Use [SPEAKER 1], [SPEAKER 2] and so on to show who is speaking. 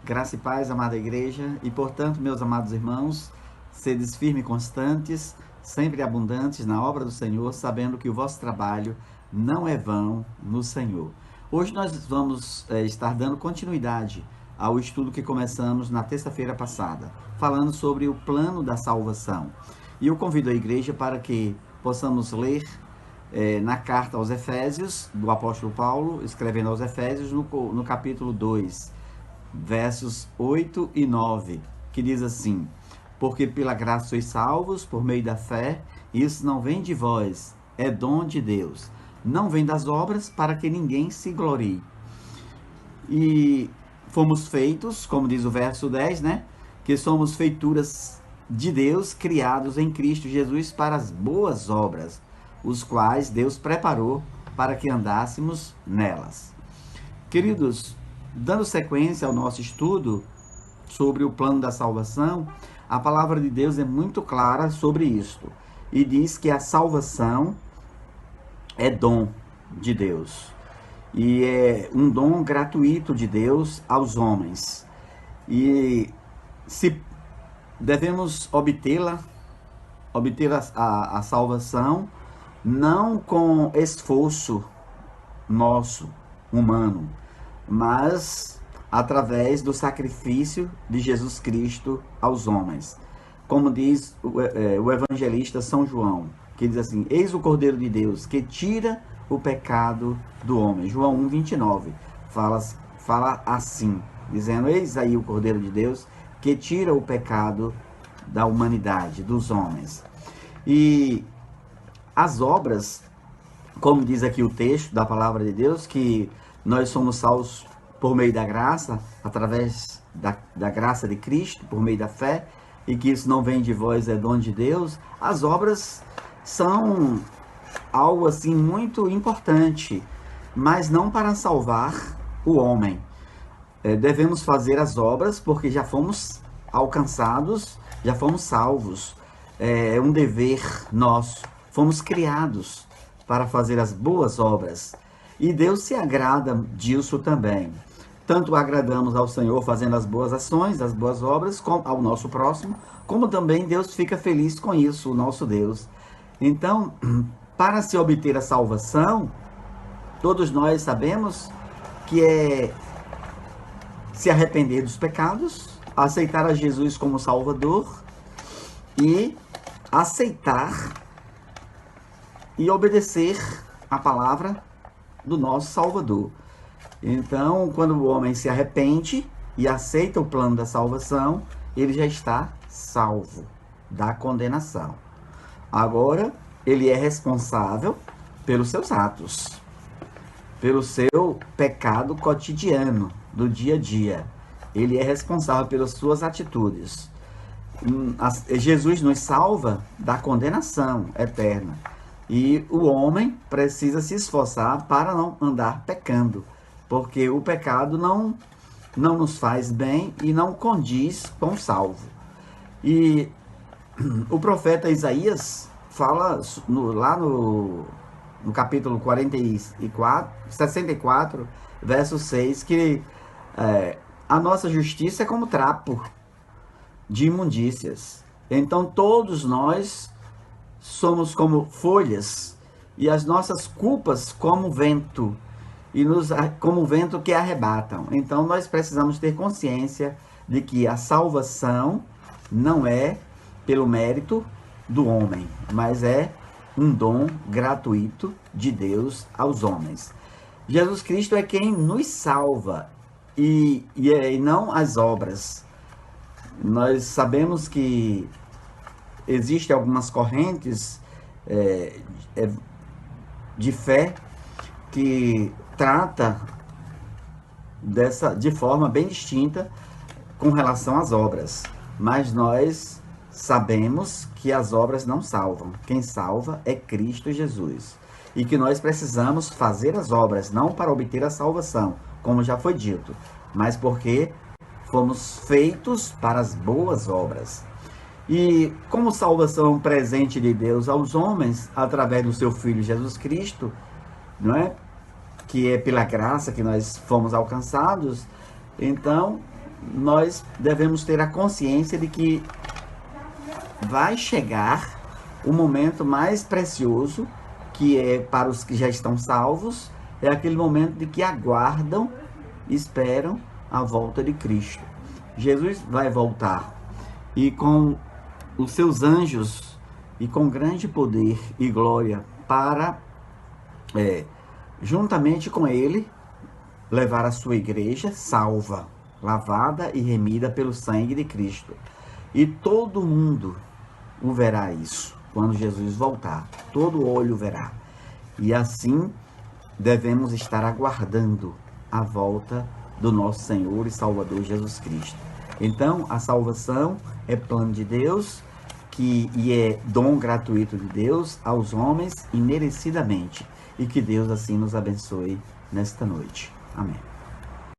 [SPEAKER 1] Graça e paz, amada igreja, e portanto, meus amados irmãos, sedes firmes e constantes, sempre abundantes na obra do Senhor, sabendo que o vosso trabalho não é vão no Senhor. Hoje nós vamos estar dando continuidade ao estudo que começamos na terça-feira passada, falando sobre o plano da salvação. E eu convido a igreja para que possamos ler na carta aos Efésios, do apóstolo Paulo, escrevendo aos Efésios, no capítulo 2, versos 8 e 9, que diz assim: porque pela graça sois salvos, por meio da fé, e isso não vem de vós, é dom de Deus. Não vem das obras, para que ninguém se glorie. E fomos feitos, como diz o verso 10, né? Que somos feituras de Deus, criados em Cristo Jesus para as boas obras, os quais Deus preparou para que andássemos nelas. Queridos, dando sequência ao nosso estudo sobre o plano da salvação, a palavra de Deus é muito clara sobre isto e diz que a salvação é dom de Deus e é um dom gratuito de Deus aos homens, e se devemos obter a salvação não com esforço nosso, humano, mas através do sacrifício de Jesus Cristo aos homens. Como diz o evangelista São João, que diz assim: eis o Cordeiro de Deus, que tira o pecado do homem. João 1,29 fala assim, dizendo: eis aí o Cordeiro de Deus, que tira o pecado da humanidade, dos homens. E as obras, como diz aqui o texto da palavra de Deus, que nós somos salvos por meio da graça, através da graça de Cristo, por meio da fé, e que isso não vem de vós, é dom de Deus. As obras são algo assim muito importante, mas não para salvar o homem. Devemos fazer as obras porque já fomos alcançados, já fomos salvos. É um dever nosso. Fomos criados para fazer as boas obras. E Deus se agrada disso também. Tanto agradamos ao Senhor fazendo as boas ações, as boas obras, ao nosso próximo, como também Deus fica feliz com isso, o nosso Deus. Então, para se obter a salvação, todos nós sabemos que é se arrepender dos pecados, aceitar a Jesus como Salvador e aceitar e obedecer a palavra do nosso Salvador. Então, quando o homem se arrepende e aceita o plano da salvação, ele já está salvo da condenação. Agora, ele é responsável pelos seus atos, pelo seu pecado cotidiano, do dia a dia. Ele é responsável pelas suas atitudes. Jesus nos salva da condenação eterna. E o homem precisa se esforçar para não andar pecando, porque o pecado não nos faz bem e não condiz com o salvo. E o profeta Isaías fala lá no capítulo 64, verso 6, que a nossa justiça é como trapo de imundícias. Então todos nós somos como folhas, e as nossas culpas como vento, como vento que arrebatam. Então nós precisamos ter consciência de que a salvação não é pelo mérito do homem, mas é um dom gratuito de Deus aos homens. Jesus Cristo é quem nos salva e não as obras. Nós sabemos que existem algumas correntes de fé que trata de forma bem distinta com relação às obras, mas nós sabemos que as obras não salvam. Quem salva é Cristo Jesus, e que nós precisamos fazer as obras não para obter a salvação, como já foi dito, mas porque fomos feitos para as boas obras. E como salvação é um presente de Deus aos homens, através do seu Filho Jesus Cristo, não é? Que é pela graça que nós fomos alcançados, então nós devemos ter a consciência de que vai chegar o momento mais precioso, que é para os que já estão salvos, é aquele momento de que aguardam, esperam a volta de Cristo. Jesus vai voltar e com os seus anjos e com grande poder e glória para, juntamente com ele, levar a sua igreja salva, lavada e remida pelo sangue de Cristo. E todo mundo o verá isso, quando Jesus voltar. Todo olho verá. E assim devemos estar aguardando a volta do nosso Senhor e Salvador Jesus Cristo. Então, a salvação é plano de Deus, e é dom gratuito de Deus aos homens imerecidamente. E que Deus assim nos abençoe nesta noite. Amém.